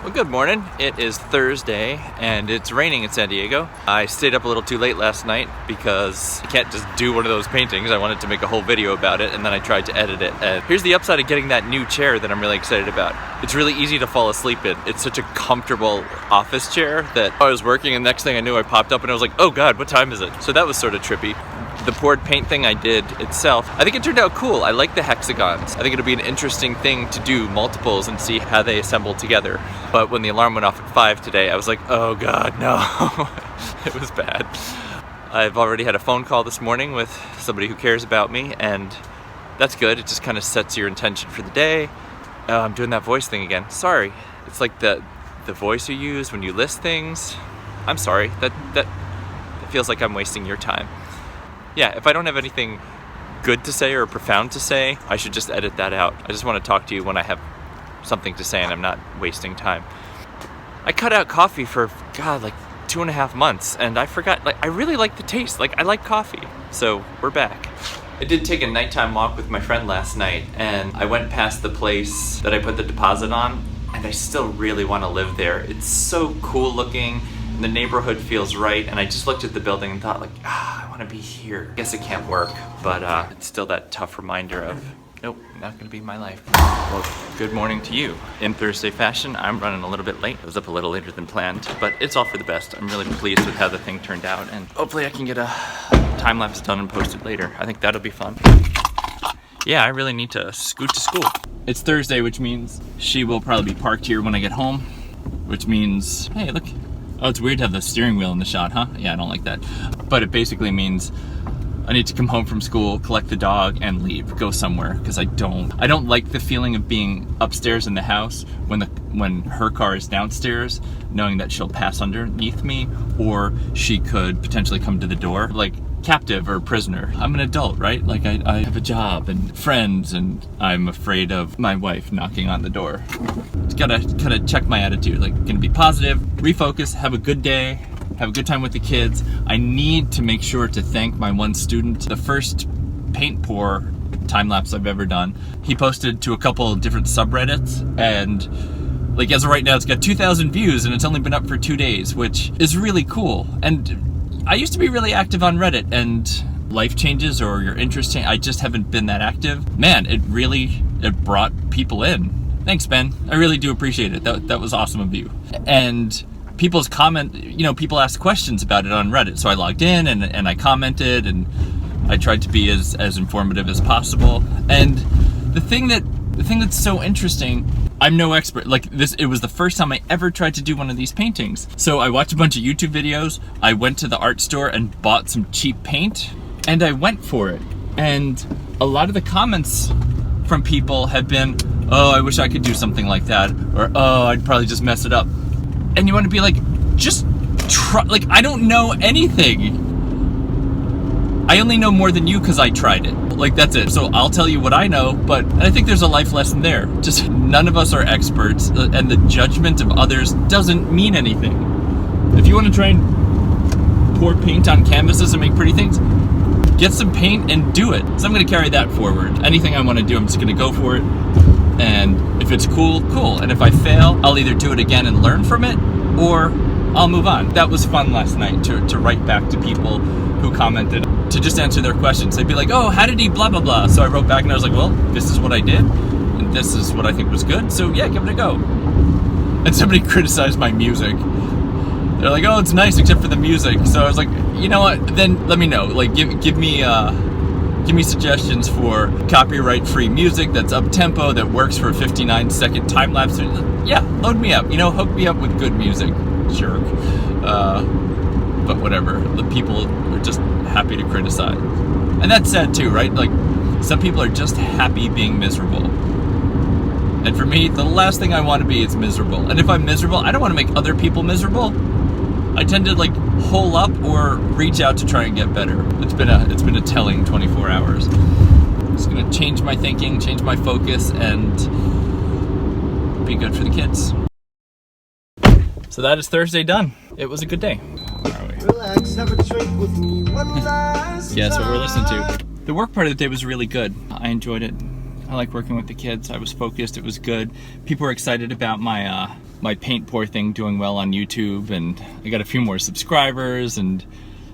Well, good morning. It is Thursday and it's raining in San Diego. I stayed up a little too late last night because I can't just do one of those paintings. I wanted to make a whole video about it and then I tried to edit it. And here's the upside of getting that new chair that I'm really excited about. It's really easy to fall asleep in. It's such a comfortable office chair that I was working and the next thing I knew I popped up and I was like, oh God, what time is it? So that was sort of trippy. The poured paint thing I did itself, I think it turned out cool. I like the hexagons. I think it'll be an interesting thing to do multiples and see how they assemble together. But when the alarm went off at 5 today, I was like, oh God, no. It was bad. I've already had a phone call this morning with somebody who cares about me, and that's good. It just kind of sets your intention for the day. Oh, I'm doing that voice thing again. Sorry. It's like the voice you use when you list things. I'm sorry. That feels like I'm wasting your time. Yeah, if I don't have anything good to say or profound to say, I should just edit that out. I just want to talk to you when I have something to say and I'm not wasting time. I cut out coffee for, God, like 2.5 months, and I forgot, I really like the taste. I like coffee. So we're back. I did take a nighttime walk with my friend last night, and I went past the place that I put the deposit on, and I still really want to live there. It's so cool looking. The neighborhood feels right, and I just looked at the building and thought I want to be here. I guess it can't work, but it's still that tough reminder of, nope, not gonna be my life. Well, good morning to you. In Thursday fashion, I'm running a little bit late. I was up a little later than planned, but it's all for the best. I'm really pleased with how the thing turned out, and hopefully I can get a time lapse done and posted later. I think that'll be fun. Yeah, I really need to scoot to school. It's Thursday, which means she will probably be parked here when I get home, which means, hey, look. Oh, it's weird to have the steering wheel in the shot, huh? Yeah, I don't like that. But it basically means I need to come home from school, collect the dog, and leave, go somewhere, because I don't like the feeling of being upstairs in the house when her car is downstairs, knowing that she'll pass underneath me, or she could potentially come to the door, like captive or prisoner. I'm an adult, right? I have a job and friends, and I'm afraid of my wife knocking on the door. Just gotta kind of check my attitude, gonna be positive, refocus, have a good day, have a good time with the kids. I need to make sure to thank my one student. The first paint pour time lapse I've ever done, he posted to a couple of different subreddits, and as of right now, it's got 2,000 views and it's only been up for 2 days, which is really cool. And I used to be really active on Reddit, and life changes or your interest change. I just haven't been that active. Man, it brought people in. Thanks, Ben. I really do appreciate it. That was awesome of you. And people's people asked questions about it on Reddit. So I logged in and I commented, and I tried to be as informative as possible. And the thing that's so interesting, I'm no expert. It was the first time I ever tried to do one of these paintings. So I watched a bunch of YouTube videos. I went to the art store and bought some cheap paint, and I went for it. And a lot of the comments from people have been, oh, I wish I could do something like that, or oh, I'd probably just mess it up. And you want to be just try. I don't know anything. I only know more than you because I tried it. That's it. So I'll tell you what I know, and I think there's a life lesson there. Just none of us are experts, and the judgment of others doesn't mean anything. If you want to try and pour paint on canvases and make pretty things, get some paint and do it. So I'm going to carry that forward. Anything I want to do, I'm just going to go for it. And if it's cool, cool. And if I fail, I'll either do it again and learn from it, or I'll move on. That was fun last night to write back to people who commented, to just answer their questions. They'd be like, oh, how did he blah, blah, blah. So I wrote back and I was like, well, this is what I did, and this is what I think was good. So yeah, give it a go. And somebody criticized my music. They're like, oh, it's nice except for the music. So I was like, you know what? Then let me know. Give me suggestions for copyright-free music that's up-tempo, that works for a 59-second time-lapse. Yeah, load me up. Hook me up with good music. Jerk. But whatever. The people are just happy to criticize. And that's sad too, right? Some people are just happy being miserable. And for me, the last thing I want to be is miserable. And if I'm miserable, I don't want to make other people miserable. I tend to hole up or reach out to try and get better. It's been a telling 24 hours. I'm just gonna change my thinking, change my focus, and be good for the kids. So that is Thursday done. It was a good day. Where are we? Relax, have a drink with me one last time. Yeah, that's what we're listening to. The work part of the day was really good. I enjoyed it. I like working with the kids. I was focused. It was good. People were excited about my my paint pour thing doing well on YouTube, and I got a few more subscribers, and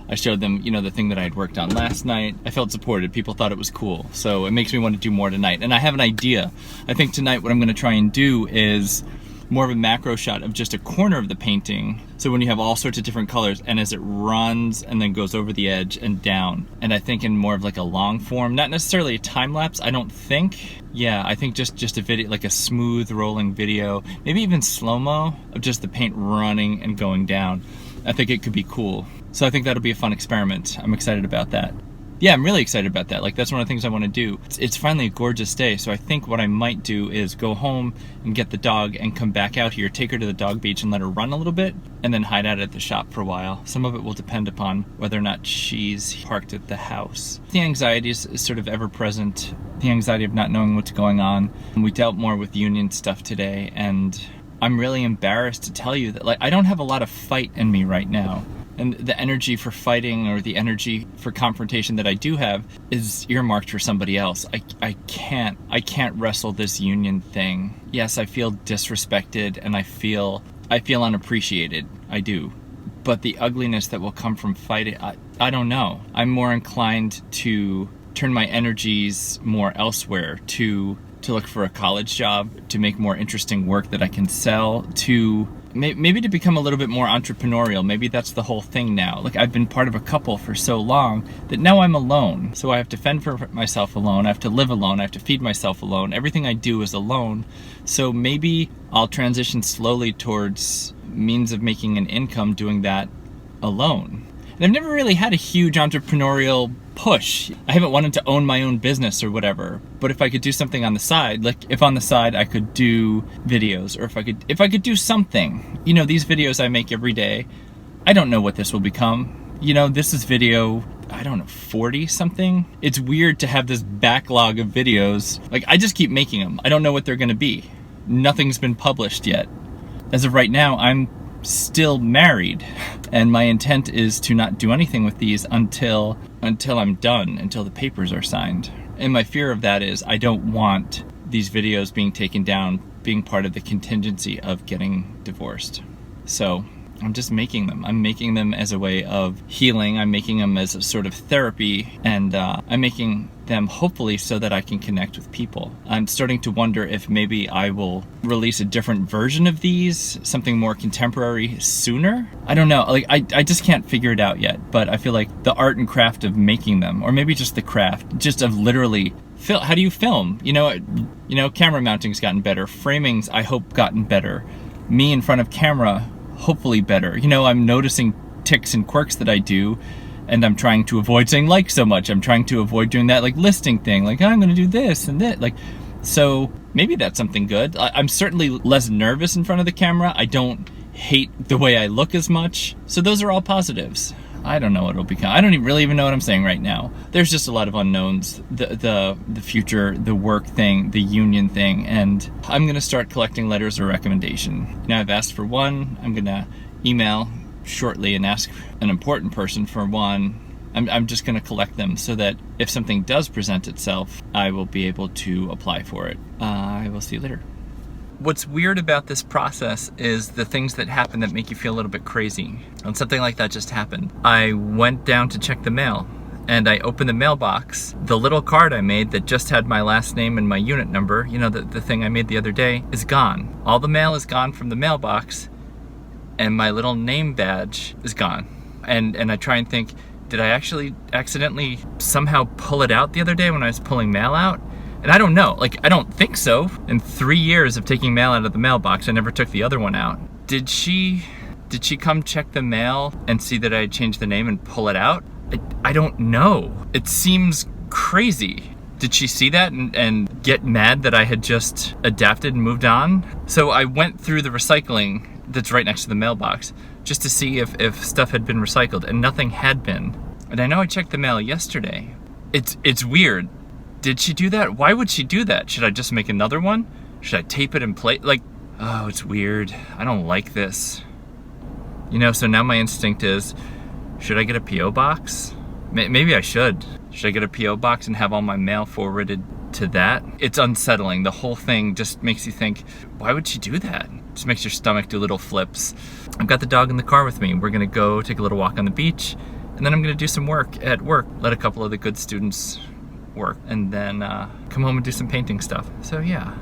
I showed them, you know, the thing that I had worked on last night. I felt supported. People thought it was cool. So it makes me want to do more tonight. And I have an idea. I think tonight what I'm going to try and do is more of a macro shot of just a corner of the painting. So when you have all sorts of different colors, and as it runs and then goes over the edge and down. And I think in more of like a long form, not necessarily a time lapse, I don't think. Yeah, I think just a video, like a smooth rolling video, maybe even slow-mo of just the paint running and going down. I think it could be cool. So I think that'll be a fun experiment. I'm excited about that. Yeah, I'm really excited about that. Like, that's one of the things I want to do. It's finally a gorgeous day, so I think what I might do is go home and get the dog and come back out here, take her to the dog beach and let her run a little bit, and then hide out at the shop for a while. Some of it will depend upon whether or not she's parked at the house. The anxiety is sort of ever present, the anxiety of not knowing what's going on. We dealt more with union stuff today, and I'm really embarrassed to tell you that, like, I don't have a lot of fight in me right now. And the energy for fighting or the energy for confrontation that I do have is earmarked for somebody else. I can't wrestle this union thing. Yes, I feel disrespected and I feel unappreciated. I do. But the ugliness that will come from fighting, I don't know. I'm more inclined to turn my energies more elsewhere, to look for a college job, to make more interesting work that I can sell, to maybe to become a little bit more entrepreneurial. Maybe that's the whole thing now. Like, I've been part of a couple for so long that now I'm alone. So I have to fend for myself alone. I have to live alone. I have to feed myself alone. Everything I do is alone. So maybe I'll transition slowly towards means of making an income doing that alone. And I've never really had a huge entrepreneurial push. I haven't wanted to own my own business or whatever. But if I could do something on the side, like if on the side I could do videos, or if I could do something. You know, these videos I make every day, I don't know what this will become. You know, this is video, I don't know, 40 something. It's weird to have this backlog of videos. Like, I just keep making them. I don't know what they're gonna be. Nothing's been published yet. As of right now, I'm still married, and my intent is to not do anything with these until I'm done, until the papers are signed. And my fear of that is I don't want these videos being taken down being part of the contingency of getting divorced. So I'm just making them. I'm making them as a way of healing. I'm making them as a sort of therapy, and I'm making them hopefully so that I can connect with people. I'm starting to wonder if maybe I will release a different version of these, something more contemporary sooner. I don't know. Like, I just can't figure it out yet, but I feel like the art and craft of making them, or maybe just the craft, just of literally how do you film? You know, camera mounting's gotten better. Framing's, I hope, gotten better. Me in front of camera, hopefully better. You know, I'm noticing ticks and quirks that I do, and I'm trying to avoid saying like so much. I'm trying to avoid doing that like listing thing, like, oh, I'm gonna do this and that. Like, so maybe that's something good. I'm certainly less nervous in front of the camera. I don't hate the way I look as much. So those are all positives. I don't know what it'll become. I don't really even know what I'm saying right now. There's just a lot of unknowns. The future, the work thing, the union thing, and I'm gonna start collecting letters of recommendation. You know, I've asked for one. I'm gonna email shortly and ask an important person for one. I'm just gonna collect them so that if something does present itself, I will be able to apply for it. I will see you later. What's weird about this process is the things that happen that make you feel a little bit crazy. And something like that just happened. I went down to check the mail, and I opened the mailbox. The little card I made that just had my last name and my unit number, you know, the thing I made the other day, is gone. All the mail is gone from the mailbox, and my little name badge is gone. And I try and think, did I actually accidentally somehow pull it out the other day when I was pulling mail out? And I don't know, like, I don't think so. In 3 years of taking mail out of the mailbox, I never took the other one out. Did she come check the mail and see that I had changed the name and pull it out? I don't know. It seems crazy. Did she see that and get mad that I had just adapted and moved on? So I went through the recycling that's right next to the mailbox just to see if stuff had been recycled, and nothing had been. And I know I checked the mail yesterday. It's weird. Did she do that? Why would she do that? Should I just make another one? Should I tape it in place? Like, oh, it's weird. I don't like this. You know, so now my instinct is, should I get a P.O. box? Maybe I should. Should I get a P.O. box and have all my mail forwarded to that? It's unsettling. The whole thing just makes you think, why would she do that? Just makes your stomach do little flips. I've got the dog in the car with me. We're gonna go take a little walk on the beach, and then I'm gonna do some work at work. Let a couple of the good students work, and then come home and do some painting stuff. So yeah,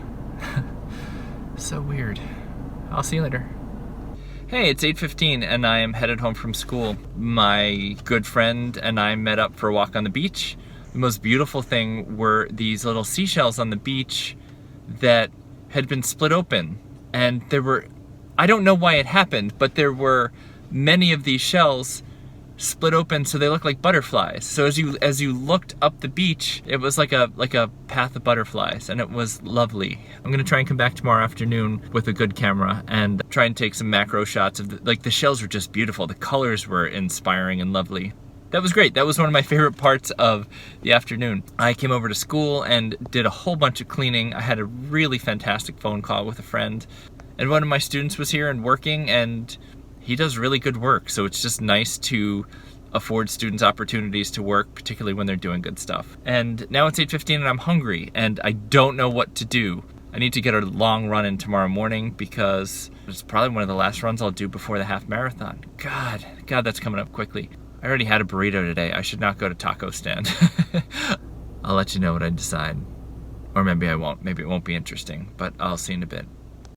so weird. I'll see you later. Hey, it's 8:15 and I am headed home from school. My good friend and I met up for a walk on the beach. The most beautiful thing were these little seashells on the beach that had been split open. And there were, I don't know why it happened, but there were many of these shells split open so they look like butterflies. So as you looked up the beach, it was like a path of butterflies, and it was lovely. I'm gonna try and come back tomorrow afternoon with a good camera and try and take some macro shots of the shells were just beautiful. The colors were inspiring and lovely. That was great. That was one of my favorite parts of the afternoon. I came over to school and did a whole bunch of cleaning. I had a really fantastic phone call with a friend, and one of my students was here and working, and he does really good work, so it's just nice to afford students opportunities to work, particularly when they're doing good stuff. And now it's 8:15 and I'm hungry, and I don't know what to do. I need to get a long run in tomorrow morning because it's probably one of the last runs I'll do before the half marathon. God, that's coming up quickly. I already had a burrito today. I should not go to taco stand. I'll let you know what I decide. Or maybe I won't. Maybe it won't be interesting, but I'll see you in a bit.